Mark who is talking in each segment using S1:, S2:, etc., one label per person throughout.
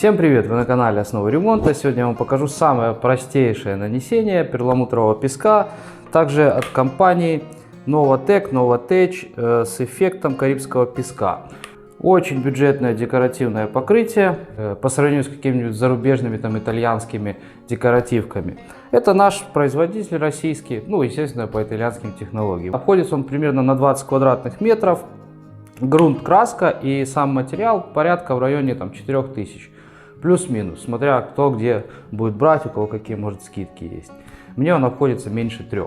S1: Всем привет! Вы на канале Основы ремонта. Сегодня я вам покажу самое простейшее нанесение перламутрового песка, также от компании Novotech с эффектом карибского песка. Очень бюджетное декоративное покрытие по сравнению с какими-нибудь зарубежными итальянскими декоративками. Это наш производитель российский, естественно, по итальянским технологиям. Обходится он примерно на 20 квадратных метров. Грунт, краска и сам материал порядка в районе 4000. Плюс-минус, смотря кто где будет брать, у кого какие, может, скидки есть. Мне он обходится меньше 3.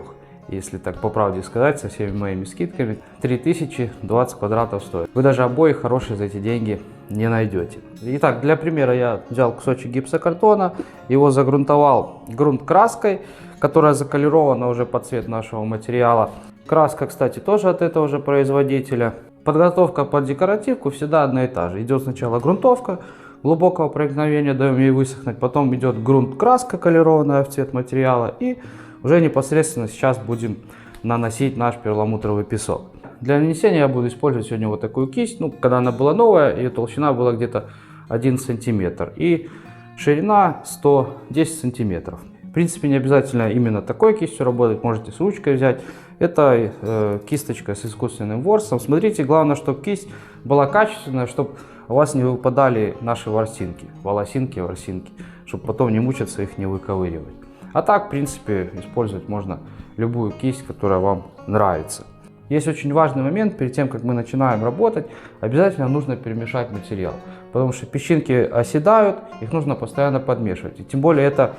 S1: Если так по правде сказать, со всеми моими скидками. 3020 квадратов стоит. Вы даже обои хорошие за эти деньги не найдете. Итак, для примера я взял кусочек гипсокартона, его загрунтовал грунт краской, которая заколирована уже под цвет нашего материала. Краска, кстати, тоже от этого же производителя. Подготовка под декоративку всегда одна и та же. Идет сначала грунтовка, глубокого проникновения даем ей высохнуть, потом идет грунт-краска, колированная в цвет материала, и уже непосредственно сейчас будем наносить наш перламутровый песок. Для нанесения я буду использовать сегодня вот такую кисть. Когда она была новая, ее толщина была где-то 1 сантиметр и ширина 110 сантиметров. В принципе, не обязательно именно такой кистью работать, можете с ручкой взять. Это кисточка с искусственным ворсом. Смотрите, главное, чтобы кисть была качественная, чтобы у вас не выпадали наши ворсинки, ворсинки, чтобы потом не мучиться их не выковыривать. А так, в принципе, использовать можно любую кисть, которая вам нравится. Есть очень важный момент, перед тем, как мы начинаем работать, обязательно нужно перемешать материал, потому что песчинки оседают, их нужно постоянно подмешивать. И тем более это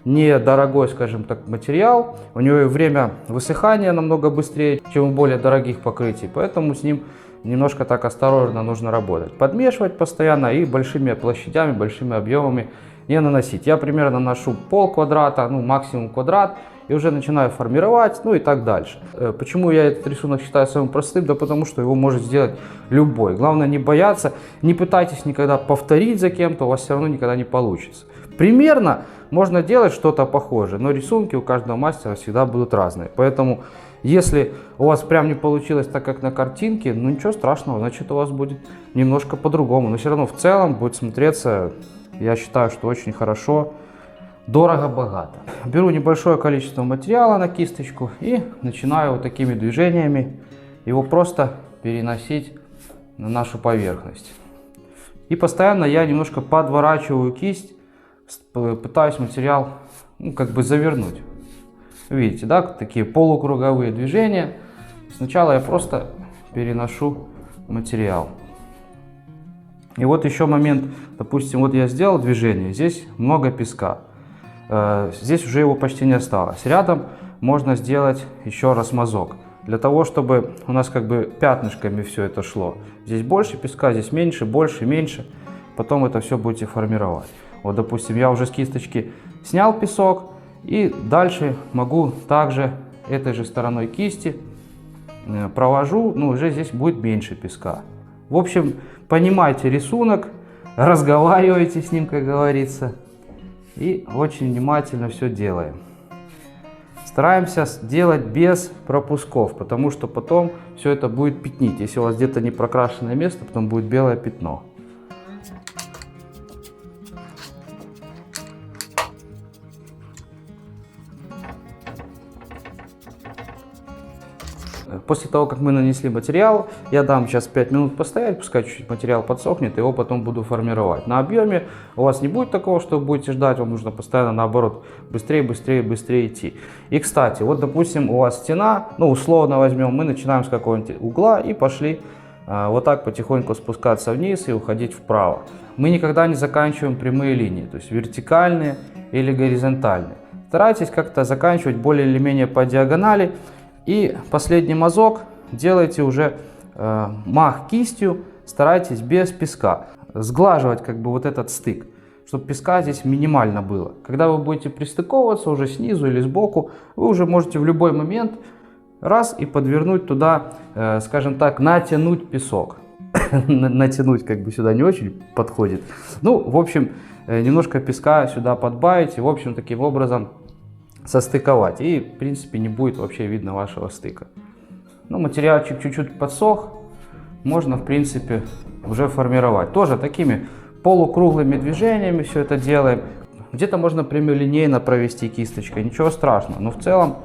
S1: недорогой, скажем так, материал, у него и время высыхания намного быстрее, чем у более дорогих покрытий, поэтому с ним немножко так осторожно нужно работать. Подмешивать постоянно и большими площадями, большими объемами не наносить. Я примерно наношу пол квадрата, максимум квадрат, и уже начинаю формировать, и так дальше. Почему я этот рисунок считаю самым простым? Да потому что его может сделать любой. Главное не бояться, не пытайтесь никогда повторить за кем-то, у вас все равно никогда не получится. Примерно можно делать что-то похожее, но рисунки у каждого мастера всегда будут разные. Поэтому, если у вас прям не получилось так, как на картинке, ничего страшного, значит у вас будет немножко по-другому. Но все равно в целом будет смотреться, я считаю, что очень хорошо, дорого-богато. Беру небольшое количество материала на кисточку и начинаю вот такими движениями его просто переносить на нашу поверхность. И постоянно я немножко подворачиваю кисть, пытаюсь материал завернуть. Видите, да, такие полукруговые движения. Сначала я просто переношу материал. И вот еще момент, допустим, вот я сделал движение, здесь много песка. Здесь уже его почти не осталось. Рядом можно сделать еще раз мазок, для того, чтобы у нас пятнышками все это шло. Здесь больше песка, здесь меньше, больше, меньше. Потом это все будете формировать. Вот, допустим, я уже с кисточки снял песок. И дальше могу также этой же стороной кисти провожу, уже здесь будет меньше песка. В общем, понимайте рисунок, разговаривайте с ним, как говорится, и очень внимательно все делаем. Стараемся делать без пропусков, потому что потом все это будет пятнить. Если у вас где-то не прокрашенное место, потом будет белое пятно. После того, как мы нанесли материал, я дам сейчас 5 минут постоять, пускай чуть-чуть материал подсохнет, его потом буду формировать. На объеме у вас не будет такого, что вы будете ждать, вам нужно постоянно наоборот быстрее идти. И кстати, вот допустим у вас стена, условно возьмем, мы начинаем с какого-нибудь угла и пошли вот так потихоньку спускаться вниз и уходить вправо. Мы никогда не заканчиваем прямые линии, то есть вертикальные или горизонтальные. Старайтесь как-то заканчивать более или менее по диагонали. И последний мазок делайте уже мах кистью, старайтесь без песка. Сглаживать вот этот стык, чтобы песка здесь минимально было. Когда вы будете пристыковываться уже снизу или сбоку, вы уже можете в любой момент раз и подвернуть туда, скажем так, натянуть песок. Натянуть сюда не очень подходит. В общем, немножко песка сюда подбавить и, в общем, таким образом состыковать, и в принципе не будет вообще видно вашего стыка. Материальчик чуть-чуть подсох, можно в принципе уже формировать. Тоже такими полукруглыми движениями все это делаем. Где-то можно прямолинейно провести кисточкой, ничего страшного, но в целом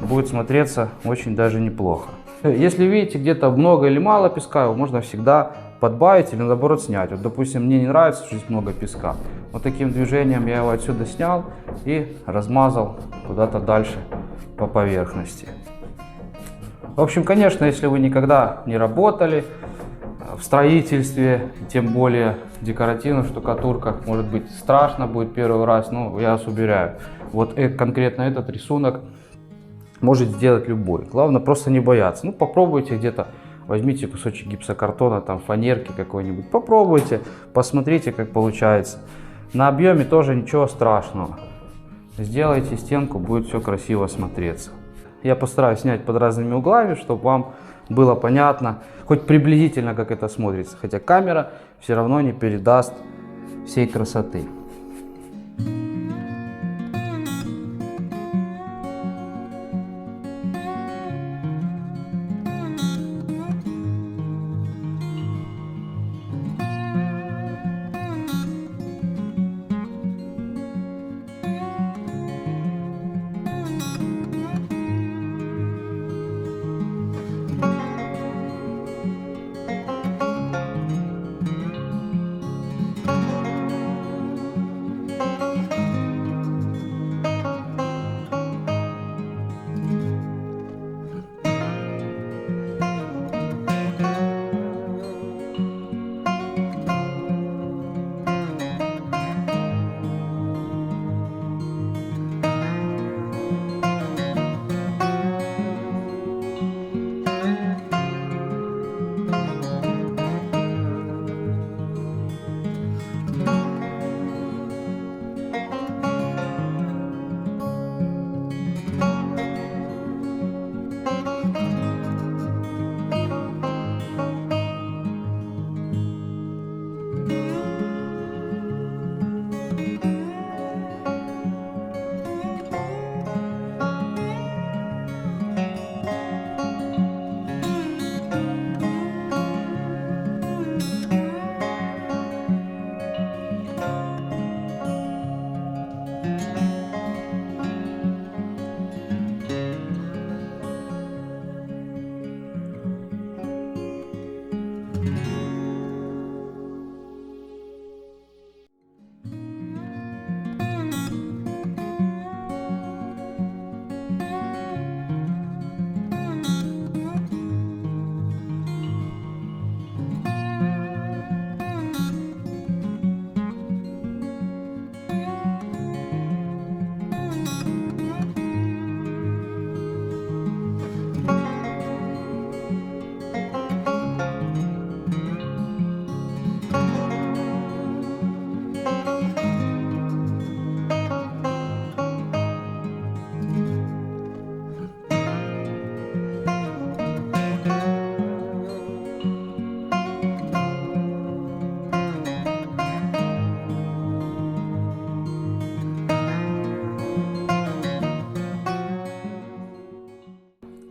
S1: будет смотреться очень даже неплохо. Если видите где-то много или мало песка, его можно всегда подбавить или наоборот снять. Вот, допустим, мне не нравится, что здесь много песка. Вот таким движением я его отсюда снял и размазал куда-то дальше по поверхности. В общем, конечно, если вы никогда не работали в строительстве, тем более декоративных штукатурках, может быть, страшно будет первый раз, но я вас уверяю, вот конкретно этот рисунок может сделать любой. Главное просто не бояться. Ну, попробуйте где-то, возьмите кусочек гипсокартона, там фанерки какой-нибудь, попробуйте, посмотрите, как получается. На объеме тоже ничего страшного. Сделайте стенку, будет все красиво смотреться. Я постараюсь снять под разными углами, чтобы вам было понятно, хоть приблизительно, как это смотрится. Хотя камера все равно не передаст всей красоты.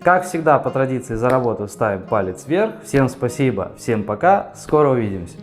S1: Как всегда, по традиции, за работу ставим палец вверх. Всем спасибо, всем пока, скоро увидимся.